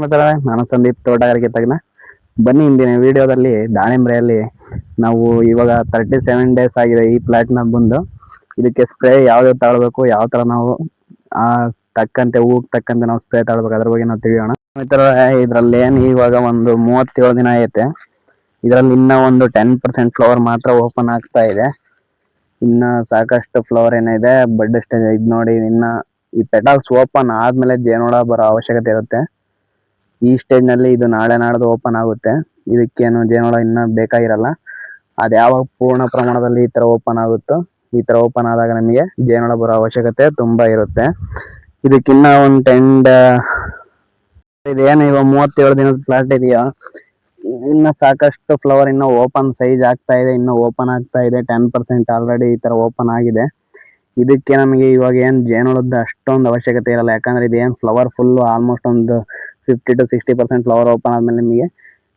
ಮಿತ್ರರೇ, ನಾನು ಸಂದೀಪ್ ತೋಟಗಾರಿಕೆ ತಜ್ಞ. ಬನ್ನಿ, ಇಂದಿನ ವಿಡಿಯೋದಲ್ಲಿ ದಾಳಿಂಬ್ರೆಯಲ್ಲಿ ನಾವು ಇವಾಗ 37 ಡೇಸ್ ಆಗಿದೆ ಈ ಪ್ಲಾಟ್ನ ಬಂದು. ಇದಕ್ಕೆ ಸ್ಪ್ರೇ ಯಾವ್ದು ತಗೊಳ್ಬೇಕು, ಯಾವ ತರ ನಾವು ಆ ತಕ್ಕಂತೆ ಹೂಗ್ ತಕ್ಕಂತೆ ನಾವು ಸ್ಪ್ರೇ ತಗೊಳ್ಬೇಕು, ಅದ್ರ ಬಗ್ಗೆ ನಾವು ತಿಳಿಯೋಣ. ಮಿತ್ರರೇ, ಇದ್ರಲ್ಲಿ ಏನು ಇವಾಗ ಒಂದು 37 ದಿನ ಐತೆ. ಇದರಲ್ಲಿ ಇನ್ನ ಒಂದು 10% ಫ್ಲವರ್ ಮಾತ್ರ ಓಪನ್ ಆಗ್ತಾ ಇದೆ. ಇನ್ನ ಸಾಕಷ್ಟು ಫ್ಲವರ್ ಏನಿದೆ ಬಡ್ ಸ್ಟೇಜ್. ಇದು ನೋಡಿ, ಇನ್ನ ಈ ಪೆಟಲ್ಸ್ ಓಪನ್ ಆದ್ಮೇಲೆ ಜೇನುಳ ಬರೋ ಅವಶ್ಯಕತೆ ಇರುತ್ತೆ. ಈ ಸ್ಟೇಜ್ ನಲ್ಲಿ ಇದು ನಾಳೆ ನಾಡ್ದು ಓಪನ್ ಆಗುತ್ತೆ. ಇದಕ್ಕೇನು ಜೇನುಳ ಇನ್ನ ಬೇಕಾಗಿರಲ್ಲ. ಅದು ಯಾವಾಗ ಪೂರ್ಣ ಪ್ರಮಾಣದಲ್ಲಿ ಈ ತರ ಓಪನ್ ಆಗುತ್ತೋ, ಈ ತರ ಓಪನ್ ಆದಾಗ ನಮಗೆ ಜೇನುಳ ಬರೋ ಅವಶ್ಯಕತೆ ತುಂಬಾ ಇರುತ್ತೆ. ಇದಕ್ಕಿನ್ನ ಒಂದು 10 ಇದೇನು ಇವಾಗ 37 ದಿನದ ಪ್ಲಾಟ್ ಇದೆಯಾ, ಇನ್ನ ಸಾಕಷ್ಟು ಫ್ಲವರ್ ಇನ್ನ ಓಪನ್ ಸೈಜ್ ಆಗ್ತಾ ಇದೆ, ಇನ್ನು ಓಪನ್ ಆಗ್ತಾ ಇದೆ. 10% ಆಲ್ರೆಡಿ ಈ ತರ ಓಪನ್ ಆಗಿದೆ. ಇದಕ್ಕೆ ನಮಗೆ ಇವಾಗ ಏನ್ ಜೇನುಳದ ಅಷ್ಟೊಂದು ಅವಶ್ಯಕತೆ ಇರಲ್ಲ. ಯಾಕಂದ್ರೆ ಇದೇನ್ ಫ್ಲವರ್ ಫುಲ್ ಆಲ್ಮೋಸ್ಟ್ ಒಂದು 50 to 60% ಫ್ಲವರ್ ಓಪನ್ ಆದ್ಮೇಲೆ ನಿಮಗೆ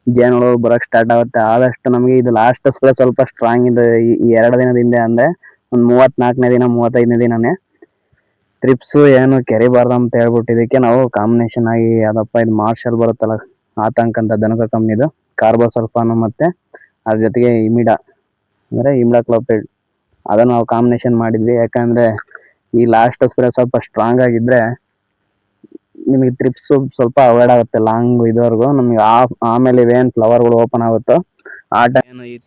ಜೇನುಳು ಬರಕ್ ಸ್ಟಾರ್ಟ್ ಆಗುತ್ತೆ. ಆದಷ್ಟು ನಮಗೆ ಇದು ಲಾಸ್ಟ್ ಸ್ಪ್ರೇ ಸ್ವಲ್ಪ ಸ್ಟ್ರಾಂಗ್ ಇದೆ. ಈ 2 ದಿನದ ಹಿಂದೆ ಅಂದ್ರೆ ಒಂದು 34ನೇ ದಿನ 35ನೇ ದಿನನೇ ಟ್ರಿಪ್ಸ್ ಏನು ಕೆರಿಬಾರ್ದು ಅಂತ ಹೇಳ್ಬಿಟ್ಟು ಇದಕ್ಕೆ ನಾವು ಕಾಂಬಿನೇಷನ್ ಆಗಿ ಯಾವ್ದಪ್ಪ ಇದು ಮಾರ್ಷಲ್ ಬರುತ್ತಲ್ಲ, ಆತಂಕ ಅಂತ ದನಕ ಕಂಪ್ನಿದು ಕಾರ್ಬೋಸಲ್ಫಾನ್ ಮತ್ತೆ ಅದ್ರ ಜೊತೆಗೆ ಇಮಿಡಾ ಅಂದ್ರೆ ಇಮ್ಡಾಕ್ಲೋಪ್ರಿಡ್ ಅದನ್ನ ನಾವು ಕಾಂಬಿನೇಷನ್ ಮಾಡಿದ್ವಿ. ಯಾಕಂದ್ರೆ ಈ ಲಾಸ್ಟ್ ಸ್ಪ್ರೇ ಸ್ವಲ್ಪ ಸ್ಟ್ರಾಂಗ್ ಆಗಿದ್ರೆ ನಿಮಗೆ ಟ್ರಿಪ್ಸ್ ಸ್ವಲ್ಪ ಅವಾಯ್ಡ್ ಆಗುತ್ತೆ ಲಾಂಗ್ ಇದುವರೆಗೂ. ನಮಗೆ ಆಮೇಲೆ ಇವೇನ್ ಫ್ಲವರ್ಗಳು ಓಪನ್ ಆಗುತ್ತೋ ಆ ಟೈಮ್ ಈ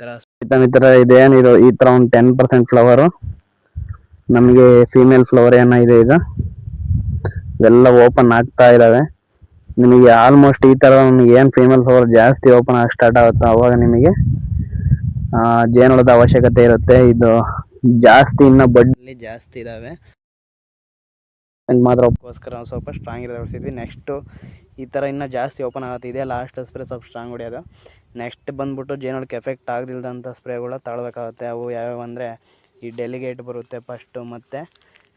ತರ ಇದೇನಿದು ಈ ತರ ಒಂದು 10% ಫ್ಲವರ್ ನಮಗೆ ಫೀಮೇಲ್ ಫ್ಲವರ್ ಏನಿದೆ ಇದು ಇವೆಲ್ಲ ಓಪನ್ ಆಗ್ತಾ ಇದಾವೆ. ನಿಮಗೆ ಆಲ್ಮೋಸ್ಟ್ ಈ ತರ ನಿಮಗೆ ಏನ್ ಫೀಮೇಲ್ ಫ್ಲವರ್ ಜಾಸ್ತಿ ಓಪನ್ ಆಗಿ ಸ್ಟಾರ್ಟ್ ಆಗುತ್ತೋ ಅವಾಗ ನಿಮಗೆ ಜೇನುಳದ ಅವಶ್ಯಕತೆ ಇರುತ್ತೆ. ಇದು ಜಾಸ್ತಿ ಇನ್ನ ಬಡ್ಲಿ ಜಾಸ್ತಿ ಇದಾವೆ ಮಾತ್ರ ಅದಕ್ಕೋಸ್ಕರ ಸ್ವಲ್ಪ ಸ್ಟ್ರಾಂಗ್ ಇರೋದು ಹೊಡಿಸಿದ್ವಿ. ನೆಕ್ಸ್ಟ್ ಈ ತರ ಇನ್ನ ಜಾಸ್ತಿ ಓಪನ್ ಆಗುತ್ತೆ. ಇದೆ ಲಾಸ್ಟ್ ಸ್ಪ್ರೇ ಸ್ವಲ್ಪ ಸ್ಟ್ರಾಂಗ್ ಹೊಡೆಯೋದು. ನೆಕ್ಸ್ಟ್ ಬಂದ್ಬಿಟ್ಟು ಜೇನುಳಕ್ಕೆ ಎಫೆಕ್ಟ್ ಆಗದಿಲ್ದಂಥ ಸ್ಪ್ರೇಗಳು ತಗೊಳ್ಬೇಕಾಗುತ್ತೆ. ಅವು ಯಾವ್ಯಾವ ಅಂದರೆ ಈ ಡೆಲಿಗೇಟ್ ಬರುತ್ತೆ ಫಸ್ಟು, ಮತ್ತೆ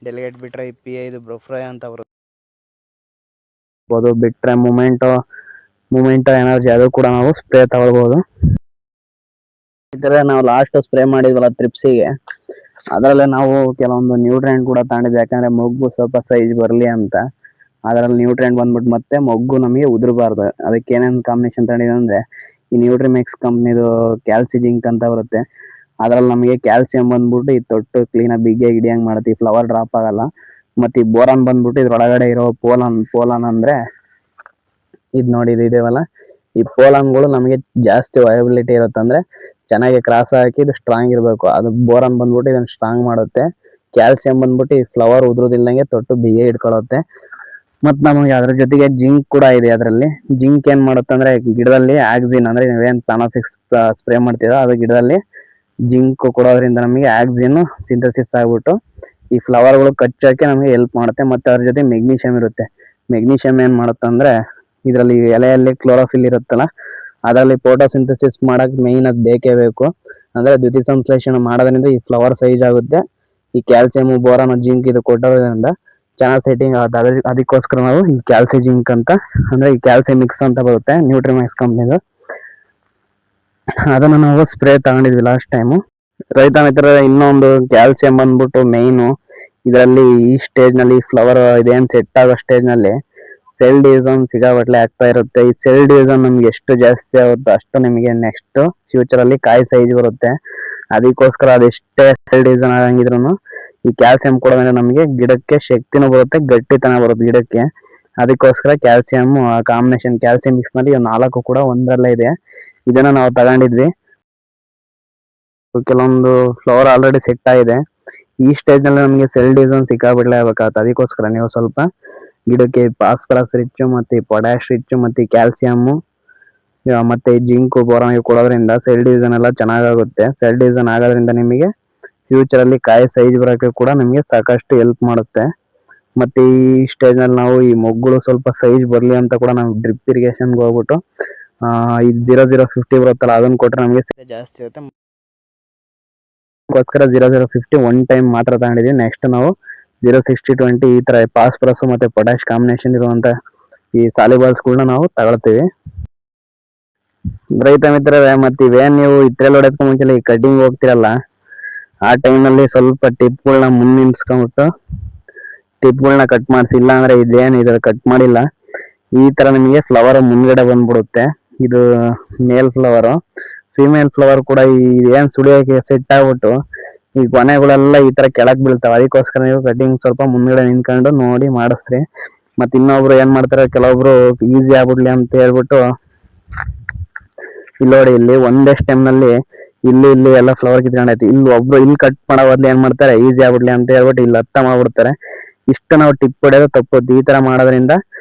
ಡೆಲಿಗೇಟ್ ಬಿಟ್ಟರೆ ಈ PI ಬ್ರೊಫ್ರೈ ಅಂತ ಬರುತ್ತೆ, ಬಿಟ್ಟರೆ ಮೂಮೆಂಟೋ ಎನರ್ಜಿ ಅದು ಕೂಡ ನಾವು ಸ್ಪ್ರೇ ತಗೊಳ್ಬೋದು. ಈ ತರ ನಾವು ಲಾಸ್ಟ್ ಸ್ಪ್ರೇ ಮಾಡಿದ್ವಲ್ಲ ಟ್ರಿಪ್ಸಿಗೆ, ಅದರಲ್ಲೇ ನಾವು ಕೆಲವೊಂದು ನ್ಯೂಟ್ರಿಯೆಂಟ್ ಕೂಡ ತಗೊಂಡಿದ್ವಿ. ಯಾಕಂದ್ರೆ ಮೊಗ್ಗು ಸ್ವಲ್ಪ ಸೈಜ್ ಬರಲಿ ಅಂತ. ಅದರಲ್ಲಿ ನ್ಯೂಟ್ರಿಯೆಂಟ್ ಬಂದ್ಬಿಟ್ಟು ಮತ್ತೆ ಮೊಗ್ಗು ನಮಗೆ ಉದುರಬಾರ್ದು. ಅದಕ್ಕೆ ಏನೇನು ಕಾಂಬಿನೇಷನ್ ತಗೊಂಡಿದ್ವಿ ಅಂದ್ರೆ ಈ ನ್ಯೂಟ್ರಿಮೆಕ್ಸ್ ಕಂಪ್ನಿದು ಕ್ಯಾಲ್ಸಿ ಜಿಂಕ್ ಅಂತ ಬರುತ್ತೆ. ಅದ್ರಲ್ಲಿ ನಮಗೆ ಕ್ಯಾಲ್ಸಿಯಂ ಬಂದ್ಬಿಟ್ಟು ಈ ತೊಟ್ಟು ಕ್ಲೀನಾಗಿ ಬಿಗಿಯಾಗಿ ಹಿಡಿಯಂಗ್ ಮಾಡುತ್ತೆ, ಈ ಫ್ಲವರ್ ಡ್ರಾಪ್ ಆಗಲ್ಲ. ಮತ್ತೆ ಈ ಬೋರಾನ್ ಬಂದ್ಬಿಟ್ಟು ಇದ್ರೊಳಗಡೆ ಇರೋ ಪೋಲಾನ್ ಅಂದ್ರೆ ಇದು ನೋಡಿ ಇದು ಇದೆವಲ್ಲ, ಈ ಪೋಲಾನ್ಗಳು ನಮಗೆ ಜಾಸ್ತಿ ವಯಬಿಲಿಟಿ ಇರುತ್ತೆ. ಅಂದ್ರೆ ಚೆನ್ನಾಗಿ ಕ್ರಾಸ್ ಹಾಕಿ ಇದು ಸ್ಟ್ರಾಂಗ್ ಇರಬೇಕು. ಅದು ಬೋರಾನ್ ಬಂದ್ಬಿಟ್ಟು ಇದನ್ನ ಸ್ಟ್ರಾಂಗ್ ಮಾಡುತ್ತೆ. ಕ್ಯಾಲ್ಸಿಯಂ ಬಂದ್ಬಿಟ್ಟು ಈ ಫ್ಲವರ್ ಉದುರೋದಿಲ್ಲಂಗೆ ತೊಟ್ಟು ಬಿಗಿ ಇಟ್ಕೊಳ್ಳುತ್ತೆ. ಮತ್ ನಮಗೆ ಅದ್ರ ಜೊತೆಗೆ ಜಿಂಕ್ ಕೂಡ ಇದೆ. ಅದರಲ್ಲಿ ಜಿಂಕ್ ಏನ್ ಮಾಡುತ್ತೆ ಅಂದ್ರೆ ಗಿಡದಲ್ಲಿ ಆಕ್ಸಿನ್ ಅಂದ್ರೆ ನೀವೇನ್ ಪ್ಲಾನೋಫಿಕ್ಸ್ ಸ್ಪ್ರೇ ಮಾಡ್ತೀರಾ ಅದು ಗಿಡದಲ್ಲಿ ಜಿಂಕ್ ಕೊಡೋದ್ರಿಂದ ನಮಗೆ ಆಕ್ಸಿನ್ ಸಿಂಥಸಿಸ್ ಆಗ್ಬಿಟ್ಟು ಈ ಫ್ಲವರ್ಗಳು ಕಚ್ಚೋಕೆ ನಮಗೆ ಹೆಲ್ಪ್ ಮಾಡುತ್ತೆ. ಮತ್ತೆ ಅದ್ರ ಜೊತೆ ಮೆಗ್ನೀಷಿಯಂ ಇರುತ್ತೆ. ಮೆಗ್ನೀಷಿಯಂ ಏನ್ ಮಾಡುತ್ತೆ ಅಂದ್ರೆ ಇದರಲ್ಲಿ ಎಲೆಯಲ್ಲಿ ಕ್ಲೋರೋಫಿಲ್ ಇರುತ್ತಲ್ಲ, ಅದರಲ್ಲಿ ಫೋಟೋಸಿಂಥಸಿಸ್ ಮಾಡಕ್ ಮೇಯ್ನ್ ಅದು ಬೇಕೇ ಬೇಕು. ಅಂದ್ರೆ ದ್ಯುತಿ ಸಂಶ್ಲೇಷಣೆ ಮಾಡೋದ್ರಿಂದ ಈ ಫ್ಲವರ್ ಸೈಜ್ ಆಗುತ್ತೆ. ಈ ಕ್ಯಾಲ್ಸಿಯಂ ಬೋರಾನ್ ಜಿಂಕ್ ಇದು ಕೊಟ್ಟೋದ್ರಿಂದ ಚೆನ್ನಾಗಿ ಸೆಟ್ಟಿಂಗ್ ಆಗುತ್ತೆ. ಅದಕ್ಕೋಸ್ಕರ ನಾವು ಈ ಕ್ಯಾಲ್ಸಿ ಜಿಂಕ್ ಅಂತ ಅಂದ್ರೆ ಈ ಕ್ಯಾಲ್ಸಿ ಮಿಕ್ಸ್ ಅಂತ ಬರುತ್ತೆ ನ್ಯೂಟ್ರಿಮ್ಯಾಕ್ಸ್ ಕಂಪ್ನಿದು, ಅದನ್ನ ನಾವು ಸ್ಪ್ರೇ ತಗೊಂಡಿದ್ವಿ ಲಾಸ್ಟ್ ಟೈಮು. ರೈತ ಮಿತ್ರ, ಇನ್ನೊಂದು ಕ್ಯಾಲ್ಸಿಯಂ ಬಂದ್ಬಿಟ್ಟು ಮೇಯ್ನು ಇದರಲ್ಲಿ ಈ ಸ್ಟೇಜ್ ನಲ್ಲಿ ಫ್ಲವರ್ ಇದೇನ್ ಸೆಟ್ ಆಗೋ ಸ್ಟೇಜ್ ನಲ್ಲಿ ಸೆಲ್ ಡಿವಿಷನ್ ಸಿಗಾಬಟ್ಲೆ ಆಗ್ತಾ ಇರುತ್ತೆ. ಈ ಸೆಲ್ ಡಿವಿಷನ್ ನಮ್ಗೆ ಎಷ್ಟು ಜಾಸ್ತಿ ಆಗುತ್ತೋ ಅಷ್ಟು ನಿಮಗೆ ನೆಕ್ಸ್ಟ್ ಫ್ಯೂಚರ್ ಅಲ್ಲಿ ಕಾಯಿ ಸೈಜ್ ಬರುತ್ತೆ. ಅದಕ್ಕೋಸ್ಕರ ಅದೆಷ್ಟೇ ಸೆಲ್ ಡಿವಿಷನ್ ಆಗಂಗಿದ್ರು ಈ ಕ್ಯಾಲ್ಸಿಯಂ ಕೊಡೋದ್ರಿಂದ ನಮಗೆ ಗಿಡಕ್ಕೆ ಶಕ್ತಿನೂ ಬರುತ್ತೆ, ಗಟ್ಟಿತನ ಬರುತ್ತೆ ಗಿಡಕ್ಕೆ. ಅದಕ್ಕೋಸ್ಕರ ಕ್ಯಾಲ್ಸಿಯಂ ಕಾಂಬಿನೇಷನ್ ಕ್ಯಾಲ್ಸಿಯಂ ಮಿಕ್ಸ್ ನಲ್ಲಿ 4 ಕೂಡ ಒಂದರಲ್ಲೇ ಇದೆ. ಇದನ್ನ ನಾವು ತಗೊಂಡಿದ್ವಿ. ಕೆಲವೊಂದು ಫ್ಲವರ್ ಆಲ್ರೆಡಿ ಸೆಟ್ ಆಗಿದೆ. ಈ ಸ್ಟೇಜ್ ನಲ್ಲಿ ನಮಗೆ ಸೆಲ್ ಡಿವಿಷನ್ ಸಿಕ್ಕಾಬಿಡ್ಲೇ ಆಗ್ಬೇಕಾಗುತ್ತೆ. ಅದಕ್ಕೋಸ್ಕರ ನೀವು ಸ್ವಲ್ಪ ಗಿಡಕ್ಕೆ ಫಾಸ್ಫರಸ್ ರಿಚ್ ಮತ್ತೆ ಪೊಟ್ಯಾಶ್ ರಿಚ್ ಮತ್ತೆ ಕ್ಯಾಲ್ಸಿಯಂ ಮತ್ತೆ ಜಿಂಕ್ ಬೋರಾನ್ ಕೊಡೋದ್ರಿಂದ ಸೆಲ್ ಡಿವಿಷನ್ ಎಲ್ಲ ಚೆನ್ನಾಗುತ್ತೆ. ಸೆಲ್ ಡಿವಿಷನ್ ಆಗೋದ್ರಿಂದ ನಿಮಗೆ ಫ್ಯೂಚರ್ ಅಲ್ಲಿ ಕಾಯಿ ಸೈಜ್ ಬರೋಕೆ ಕೂಡ ನಿಮಗೆ ಸಾಕಷ್ಟು ಹೆಲ್ಪ್ ಮಾಡುತ್ತೆ. ಮತ್ತೆ ಈ ಸ್ಟೇಜ್ ನಲ್ಲಿ ನಾವು ಈ ಮೊಗ್ಗುಗಳು ಸ್ವಲ್ಪ ಸೈಜ್ ಬರ್ಲಿ ಅಂತ ಕೂಡ ನಾವು ಡ್ರಿಪ್ ಇರಿಗೇಷನ್ ಹೋಗ್ಬಿಟ್ಟು ಈ 0050 ಬರುತ್ತಲ್ಲ ಅದನ್ನ ಕೊಟ್ರೆ ನಮಗೆ ಜಾಸ್ತಿ ಇರುತ್ತೆ. 0050 ಒನ್ ಟೈಮ್ ಮಾತ್ರ ತಗೊಂಡಿದೀವಿ. ನೆಕ್ಸ್ಟ್ ನಾವು 06020 ಈ ತರ ಫಾಸ್ಫರಸ್ ಮತ್ತೆ ಪೊಟ್ಯಾಶ್ ಕಾಂಬಿನೇಷನ್ ಇರುವಂತ ಈ ಸಾಲಿಬಾಲ್ಸ್ಗಳನ್ನ ನಾವು ತಗೊಳ್ತೀವಿ. ರೈತ ಮಿತ್ರರೇ, ಮತ್ತೆ ಇವೇನ್ ನೀವು ಇತ್ರೆಲ್ ಹೊಡೆದಕ್ಕೆ ಮುಂಚೆ ಈ ಕಟಿಂಗ್ ಹೋಗ್ತಿರಲ್ಲ, ಆ ಟೈಮ್ ಅಲ್ಲಿ ಸ್ವಲ್ಪ ಟಿಪ್ಗಳನ್ನ ಮುಂದೆ ನಿಲ್ಸ್ಕೊಂಡ್ಬಿಟ್ಟು ಟಿಪ್ಗಳನ್ನ ಕಟ್ ಮಾಡಿಸಿ. ಇಲ್ಲ ಅಂದ್ರೆ ಇದೇನು ಇದ್ರ ಕಟ್ ಮಾಡಿಲ್ಲ ಈ ತರ ನಿಮಗೆ ಫ್ಲವರ್ ಮುಂದ್ಗಡೆ ಬಂದ್ಬಿಡುತ್ತೆ. ಇದು ಮೇಲ್ ಫ್ಲವರ್. ಫಿಮೇಲ್ ಫ್ಲವರ್ ಕೂಡ ಈ ಏನ್ ಸುಳಿಯೋಕೆ ಸೆಟ್ ಆಗ್ಬಿಟ್ಟು ಈ ಕೊನೆಗಳೆಲ್ಲ ಈ ತರ ಕೆಳಕ್ ಬೀಳ್ತಾವ. ಅದಕ್ಕೋಸ್ಕರ ನೀವು ಕಟಿಂಗ್ ಸ್ವಲ್ಪ ಮುಂದ್ಗಡೆ ನಿಂತ್ಕೊಂಡು ನೋಡಿ ಮಾಡಿಸ್ರಿ. ಮತ್ ಇನ್ನೊಬ್ರು ಏನ್ ಮಾಡ್ತಾರೆ, ಕೆಲವೊಬ್ರು ಈಸಿ ಆಗ್ಬಿಡ್ಲಿ ಅಂತ ಹೇಳ್ಬಿಟ್ಟು ಇಲ್ಲಿ ನೋಡಿ, ಇಲ್ಲಿ ಒಂದೇ ಸ್ಟೆಮ್ ನಲ್ಲಿ ಇಲ್ಲಿ ಎಲ್ಲ ಫ್ಲವರ್ ಕಿತ್ಕೊಂಡೈತಿ. ಇಲ್ಲಿ ಒಬ್ರು ಇಲ್ಲಿ ಕಟ್ ಮಾಡೋ ಬದ್ಲು ಏನ್ ಮಾಡ್ತಾರೆ, ಈಸಿ ಆಗ್ಬಿಡ್ಲಿ ಅಂತ ಹೇಳ್ಬಿಟ್ಟು ಇಲ್ಲಿ ಹತ್ತ ಮಾಡ್ಬಿಡ್ತಾರೆ. ಇಷ್ಟು ನಾವು ಟಿಪ್ ಹೊಡೆಯೋದು ತಪ್ಪುತ್ತೆ. ಈ ತರ ಮಾಡೋದ್ರಿಂದ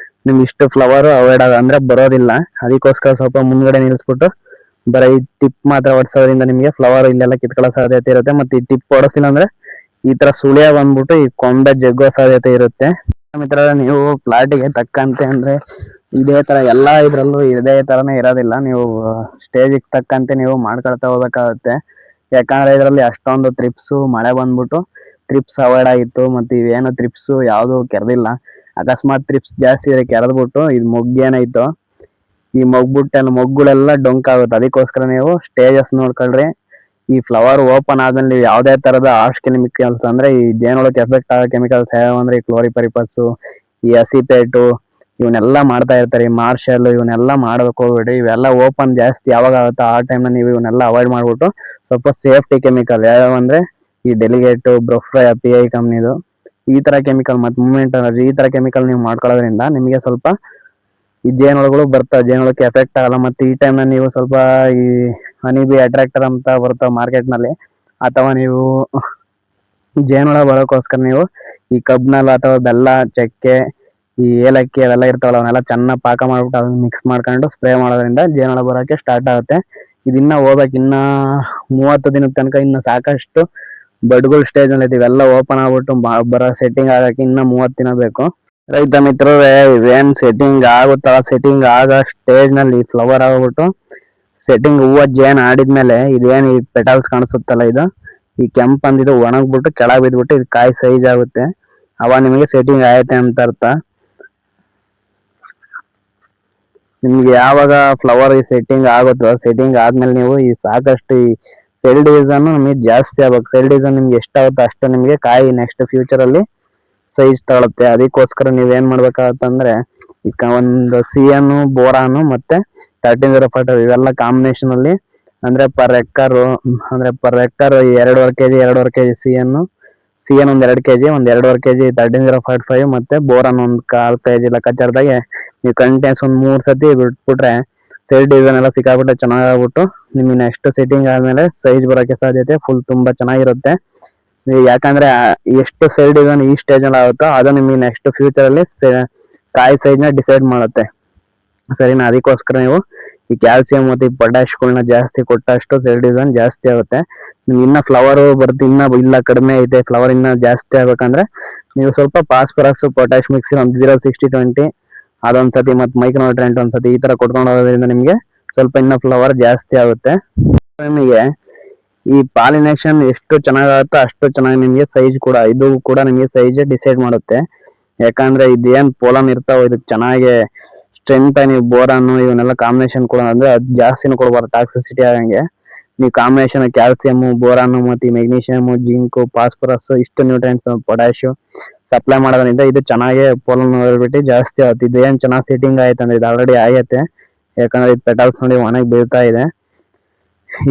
ನಿಮ್ಗೆ ಇಷ್ಟು ಫ್ಲವರ್ ಅವಾಯ್ಡ್ ಅಂದ್ರೆ ಬರೋದಿಲ್ಲ. ಅದಕ್ಕೋಸ್ಕರ ಸ್ವಲ್ಪ ಮುಂದ್ಗಡೆ ನಿಲ್ಲಿಸ್ಬಿಟ್ಟು ಬರೀ ಈ ಟಿಪ್ ಮಾತ್ರ ಹೊಡ್ಸೋದ್ರಿಂದ ನಿಮಗೆ ಫ್ಲವರ್ ಇಲ್ಲೆಲ್ಲ ಕಿತ್ಕೊಳ್ಳೋ ಸಾಧ್ಯತೆ ಇರುತ್ತೆ. ಮತ್ತೆ ಈ ಟಿಪ್ ಹೊಡಿಸಿಲ್ಲ ಅಂದ್ರೆ ಈ ತರ ಸುಳಿಯ ಬಂದ್ಬಿಟ್ಟು ಈ ಕೊಂಬೆ ಜಗ್ಗೋ ಸಾಧ್ಯತೆ ಇರುತ್ತೆ. ಮಿತ್ರ, ನೀವು ಪ್ಲಾಟಿಗೆ ತಕ್ಕಂತೆ ಅಂದ್ರೆ ಇದೇ ತರ ಎಲ್ಲಾ ಇದ್ರಲ್ಲೂ ಇದೇ ತರನೇ ಇರೋದಿಲ್ಲ. ನೀವು ಸ್ಟೇಜಿಗೆ ತಕ್ಕಂತೆ ನೀವು ಮಾಡ್ಕೊಳ್ತಾ ಹೋಗ್ಬೇಕಾಗುತ್ತೆ. ಯಾಕಂದ್ರೆ ಇದರಲ್ಲಿ ಅಷ್ಟೊಂದು ತ್ರಿಪ್ಸ್ ಮಳೆ ಬಂದ್ಬಿಟ್ಟು ತ್ರಿಪ್ಸ್ ಅವಾಯ್ಡ್ ಆಗಿತ್ತು. ಮತ್ತೆ ಇವೇನು ತ್ರಿಪ್ಸ್ ಯಾವ್ದು ಕೆರೆದಿಲ್ಲ. ಅಕಸ್ಮಾತ್ ತ್ರಿಪ್ಸ್ ಜಾಸ್ತಿ ಇದ್ರೆ ಕೆರೆದ್ಬಿಟ್ಟು ಇದು ಮೊಗ್ಗೇನಾಯ್ತು, ಈ ಮೊಗ್ಗುಗಳೆಲ್ಲ ಡೊಂಕ್ ಆಗುತ್ತೆ. ಅದಕ್ಕೋಸ್ಕರ ನೀವು ಸ್ಟೇಜಸ್ ನೋಡ್ಕೊಳ್ರಿ. ಈ ಫ್ಲವರ್ ಓಪನ್ ಆದ್ಮೇಲೆ ನೀವು ಯಾವ್ದೇ ತರದ ಆರ್ಶ್ ಕೆಮಿಕಲ್ಸ್ ಅಂದ್ರೆ ಈ ಜೇನೊಳಕ್ಕೆ ಎಫೆಕ್ಟ್ ಆಗೋ ಕೆಮಿಕಲ್ಸ್ ಯಾವ ಅಂದ್ರೆ ಈ ಕ್ಲೋರಿಪರಿಪಸ್, ಈ ಅಸಿಪೇಟು ಇವನ್ನೆಲ್ಲ ಮಾಡ್ತಾ ಇರ್ತಾರೆ. ಈ ಮಾರ್ಷಲ್ ಇವನ್ನೆಲ್ಲ ಮಾಡ್ಬೇಕು ಹೋಗ್ಬೇಡಿ. ಇವೆಲ್ಲ ಓಪನ್ ಜಾಸ್ತಿ ಯಾವಾಗ ಆಗುತ್ತೋ ಆ ಟೈಮ್ ನೀವು ಇವನ್ನೆಲ್ಲ ಅವಾಯ್ಡ್ ಮಾಡ್ಬಿಟ್ಟು ಸ್ವಲ್ಪ ಸೇಫ್ಟಿ ಕೆಮಿಕಲ್ ಯಾವ ಅಂದ್ರೆ ಈ ಡೆಲಿಗೇಟ್, ಬ್ರೊಫ್ರೈ, PI ಕಂಪ್ನಿದು ಈ ತರ ಕೆಮಿಕಲ್ ಮತ್ತೆ ಮೂವ್ಮೆಂಟ್ ಎನರ್ಜಿ ಈ ತರ ಕೆಮಿಕಲ್ ನೀವು ಮಾಡ್ಕೊಳ್ಳೋದ್ರಿಂದ ನಿಮಗೆ ಸ್ವಲ್ಪ ಈ ಜೇನುಳಗಳು ಬರ್ತಾವೆ, ಜೇನುಳಕ್ಕೆ ಎಫೆಕ್ಟ್ ಆಗಲ್ಲ. ಮತ್ತೆ ಈ ಟೈಮ್ ನೀವು ಸ್ವಲ್ಪ ಈ ಹನಿ ಅಟ್ರಾಕ್ಟರ್ ಅಂತ ಬರ್ತಾವ ಮಾರ್ಕೆಟ್ ನಲ್ಲಿ, ಅಥವಾ ನೀವು ಜೇನುಳ ಬರೋಕ್ಕೋಸ್ಕರ ನೀವು ಈ ಕಬ್ನಲ್ಲಿ ಅಥವಾ ಬೆಲ್ಲ, ಚಕ್ಕೆ, ಈ ಏಲಕ್ಕಿ ಅವೆಲ್ಲ ಇರ್ತಾವಲ್ಲ ಅವನ್ನೆಲ್ಲ ಚೆನ್ನಾಗಿ ಪಾಕ ಮಾಡ್ಬಿಟ್ಟು ಅದನ್ನ ಮಿಕ್ಸ್ ಮಾಡ್ಕೊಂಡು ಸ್ಪ್ರೇ ಮಾಡೋದ್ರಿಂದ ಜೇನುಳ ಬರೋಕೆ ಸ್ಟಾರ್ಟ್ ಆಗುತ್ತೆ. ಇದಿನ್ನ ಹೋಗ್ಬೇಕು, ಇನ್ನ 30 ದಿನದ ತನಕ ಇನ್ನ ಸಾಕಷ್ಟು ಬಡ್ಗಳು ಸ್ಟೇಜ್ ನಲ್ಲಿ ಇವೆಲ್ಲ ಓಪನ್ ಆಗ್ಬಿಟ್ಟು ಬರೋ ಸೆಟ್ಟಿಂಗ್ ಆಗಕ್ಕೆ ಇನ್ನ 30 ದಿನ ಬೇಕು. ರೈತ ಮಿತ್ರರೇ, ಇವೇನ್ ಸೆಟ್ಟಿಂಗ್ ಆಗುತ್ತಲ್ಲ, ಸೆಟ್ಟಿಂಗ್ ಆಗ ಸ್ಟೇಜ್ ನಲ್ಲಿ ಫ್ಲವರ್ ಆಗ್ಬಿಟ್ಟು ಸೆಟ್ಟಿಂಗ್ ಹೂವ ಜೇನ್ ಆಡಿದ್ಮೇಲೆ ಇದೇನ್ ಈ ಪೆಟಲ್ಸ್ ಕಾಣಿಸುತ್ತಲ್ಲ, ಇದು ಈ ಕೆಂಪ್ ಅಂದಿದ್ದು ಒಣಗ್ಬಿಟ್ಟು ಕೆಳಗ್ ಬಿದ್ಬಿಟ್ಟು ಇದು ಕಾಯಿ ಸೈಜ್ ಆಗುತ್ತೆ. ಅವ ನಿಮಗೆ ಸೆಟ್ಟಿಂಗ್ ಆಯ್ತೆ ಅಂತ ಅರ್ಥ. ನಿಮ್ಗೆ ಯಾವಾಗ ಫ್ಲವರ್ ಈ ಸೆಟ್ಟಿಂಗ್ ಆಗುತ್ತೋ ಸೆಟ್ಟಿಂಗ್ ಆದ್ಮೇಲೆ ನೀವು ಈ ಸಾಕಷ್ಟು ಈ ಸೆಲ್ ಡಿವಿಷನ್ ನಿಮಗೆ ಜಾಸ್ತಿ ಆಗ್ಬೇಕು. ಸೆಲ್ ಡಿವಿಷನ್ ನಿಮ್ಗೆ ಎಷ್ಟಾಗುತ್ತೋ ಅಷ್ಟು ನಿಮಗೆ ಕಾಯಿ ನೆಕ್ಸ್ಟ್ ಫ್ಯೂಚರ್ ಅಲ್ಲಿ ಸೈಜ್ ತಗೊಳುತ್ತೆ. ಅದಕ್ಕೋಸ್ಕರ ನೀವೇನ್ ಮಾಡ್ಬೇಕಾಗತ್ತಂದ್ರೆ ಈಗ ಒಂದು CN, ಬೋರಾನು ಮತ್ತೆ 1305 ಇವೆಲ್ಲ ಕಾಂಬಿನೇಷನ್ ಅಲ್ಲಿ ಅಂದ್ರೆ ಪರ್ ಎಕ್ಕರ್ 2.5 kg CN ಒಂದ್ 2 kg, ಒಂದ್ 2.5 kg 1305 ಮತ್ತೆ ಬೋರಾನ್ ಒಂದ್ 1/4 kg ಲೆಕ್ಕಾಚಾರದಾಗೆ ನೀವು ಕಂಟಿನ್ಯೂಸ್ ಒಂದ್ 3 ಸತಿ ಬಿಟ್ಬಿಟ್ರೆ ಸೈಡ್ ಡಿಸೈನ್ ಎಲ್ಲ ಸಿಕ್ಕಾಬಿಟ್ಟು ಚೆನ್ನಾಗಾಗ್ಬಿಟ್ಟು ನಿಮ್ಗೆ ನೆಕ್ಸ್ಟ್ ಸೆಟ್ಟಿಂಗ್ ಆದ್ಮೇಲೆ ಸೈಜ್ ಬರೋಕೆ ಸಾಧ್ಯತೆ ಫುಲ್ ತುಂಬಾ ಚೆನ್ನಾಗಿರುತ್ತೆ. ಯಾಕಂದ್ರೆ ಎಷ್ಟು ಸೈಡ್ ಡಿಸೈನ್ ಈ ಸ್ಟೇಜ್ ಅಲ್ಲಿ ಆಗುತ್ತೋ ಅದು ನಿಮ್ಗೆ ನೆಕ್ಸ್ಟ್ ಫ್ಯೂಚರ್ ಅಲ್ಲಿ ಕಾಯಿ ಸೈಜ್ ನ ಡಿಸೈಡ್ ಮಾಡುತ್ತೆ. ಸರಿನಾ? ಅದಕ್ಕೋಸ್ಕರ ನೀವು ಈ ಕ್ಯಾಲ್ಸಿಯಂ ಮತ್ತೆ ಈ ಪೊಟ್ಯಾಶ್ಗಳನ್ನ ಜಾಸ್ತಿ ಕೊಟ್ಟಷ್ಟು ಸೆಲ್ ಡಿಸೈನ್ ಜಾಸ್ತಿ ಆಗುತ್ತೆ. ನಿಮ್ಗೆ ಇನ್ನ ಫ್ಲವರ್ ಬರ್ದು ಇಲ್ಲ ಕಡಿಮೆ ಐತೆ, ಫ್ಲವರ್ ಇನ್ನ ಜಾಸ್ತಿ ಆಗ್ಬೇಕಂದ್ರೆ ನೀವು ಸ್ವಲ್ಪ ಫಾಸ್ಫರಸ್, ಪೊಟ್ಯಾಶ್ ಮಿಕ್ಸಿ ಒಂದು 0-60-20 ಅದೊಂದ್ಸತಿ ಮತ್ತೆ ಮೈಕ್ರೋನ್ಯೂಟ್ರಿಯೆಂಟ್ ಒಂದ್ಸತಿ ಈ ತರ ಕೊಟ್ಕೊಂಡು ಹೋಗೋದ್ರಿಂದ ನಿಮ್ಗೆ ಸ್ವಲ್ಪ ಇನ್ನ ಫ್ಲವರ್ ಜಾಸ್ತಿ ಆಗುತ್ತೆ. ನಿಮಗೆ ಈ ಪಾಲಿನೇಷನ್ ಎಷ್ಟು ಚೆನ್ನಾಗಾಗುತ್ತೋ ಅಷ್ಟು ಚೆನ್ನಾಗಿ ನಿಮ್ಗೆ ಸೈಜ್ ಕೂಡ ಇದು ಕೂಡ ನಿಮ್ಗೆ ಸೈಜ್ ಡಿಸೈಡ್ ಮಾಡುತ್ತೆ. ಯಾಕಂದ್ರೆ ಇದೇನ್ ಪೋಲನ್ ಇರ್ತಾವ ಇದಕ್ ಚೆನ್ನಾಗಿ ಸ್ಟ್ರೆಂತ್ ನೀವು ಬೋರಾನ್ ಇವನ್ನೆಲ್ಲ ಕಾಂಬಿನೇಷನ್ ಕೂಡ ಅಂದ್ರೆ ಅದು ಜಾಸ್ತಿನೂ ಕೊಡಬಾರ್ದು ಟಾಕ್ಸಿಸಿಟಿ ಆಗಂಗೆ. ನೀವು ಕಾಂಬಿನೇಷನ್ ಕ್ಯಾಲ್ಸಿಯಂ, ಬೋರಾನ್ ಮತ್ತೆ ಮೆಗ್ನೀಷಿಯಂ, ಜಿಂಕ್, ಫಾಸ್ಫರಸ್ ಇಷ್ಟು ನ್ಯೂಟ್ರಿಯೆಂಟ್ಸ್, ಪೊಟ್ಯಾಶ್ ಸಪ್ಲೈ ಮಾಡೋದ್ರಿಂದ ಇದು ಚೆನ್ನಾಗಿ ಪೋಲನ್ ಬಿಟ್ಟು ಜಾಸ್ತಿ ಆಗುತ್ತೆ. ಇದು ಏನ್ ಚೆನ್ನಾಗಿ ಸೆಟ್ಟಿಂಗ್ ಆಯ್ತು ಅಂದ್ರೆ ಇದು ಆಲ್ರೆಡಿ ಆಗೈತೆ. ಯಾಕಂದ್ರೆ ಇದು ಪೆಟಲ್ಸ್ ನೋಡಿ ಒಣಗಿ ಬೀಳ್ತಾ ಇದೆ.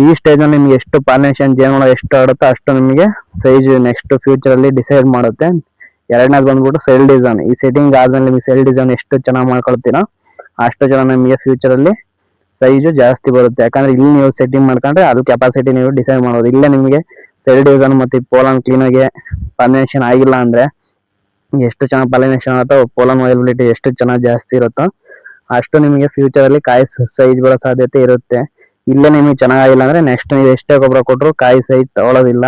ಈ ಸ್ಟೇಜ್ ಅಲ್ಲಿ ನಿಮ್ಗೆ ಎಷ್ಟು ಪಾಲಿನೇಷನ್ ಜೇನುಳ ಎಷ್ಟು ಆಡುತ್ತೋ ಅಷ್ಟು ನಿಮಗೆ ಸೈಜ್ ನೆಕ್ಸ್ಟ್ ಫ್ಯೂಚರ್ ಅಲ್ಲಿ ಡಿಸೈಡ್ ಮಾಡುತ್ತೆ. ಎರಡನೇದು ಬಂದ್ಬಿಟ್ಟು ಸೆಲ್ ಡಿಸೈನ್. ಈ ಸೆಟ್ಟಿಂಗ್ ಆದ್ಮೇಲೆ ನಿಮಗೆ ಸೆಲ್ ಡಿಸೈನ್ ಎಷ್ಟು ಚೆನ್ನಾಗಿ ಮಾಡ್ಕೊಳ್ತೀರಾ ಅಷ್ಟು ಚೆನ್ನಾಗಿ ನಿಮಗೆ ಫ್ಯೂಚರ್ ಅಲ್ಲಿ ಸೈಜ್ ಜಾಸ್ತಿ ಬರುತ್ತೆ. ಯಾಕಂದ್ರೆ ಇಲ್ಲಿ ನೀವು ಸೆಟ್ಟಿಂಗ್ ಮಾಡ್ಕೊಂಡ್ರೆ ಅದು ಕೆಪಾಸಿಟಿ ನೀವು ಡಿಸೈಡ್ ಮಾಡೋದು. ಇಲ್ಲೇ ನಿಮಗೆ ಸೆಲ್ ಡಿಸೈನ್ ಮತ್ತೆ ಪೋಲನ್ ಕ್ಲೀನ್ ಆಗಿ ಪಾಲಿನೇಷನ್ ಆಗಿಲ್ಲ ಅಂದ್ರೆ ಎಷ್ಟು ಚೆನ್ನಾಗಿ ಪಾಲಿನೇಷನ್ ಆಗುತ್ತೋ ಪೋಲನ್ ಅವೈಲಬಿಲಿಟಿ ಎಷ್ಟು ಚೆನ್ನಾಗಿ ಜಾಸ್ತಿ ಇರುತ್ತೋ ಅಷ್ಟು ನಿಮಗೆ ಫ್ಯೂಚರ್ ಅಲ್ಲಿ ಕಾಯಿ ಸೈಜ್ ಬರೋ ಸಾಧ್ಯತೆ ಇರುತ್ತೆ. ಇಲ್ಲೇ ನಿಮಗೆ ಚೆನ್ನಾಗಿಲ್ಲ ಅಂದ್ರೆ ನೆಕ್ಸ್ಟ್ ನೀವು ಎಷ್ಟೇ ಗೊಬ್ಬರ ಕೊಟ್ಟರು ಕಾಯಿ ಸೈಜ್ ತಗೊಳ್ಳೋದಿಲ್ಲ.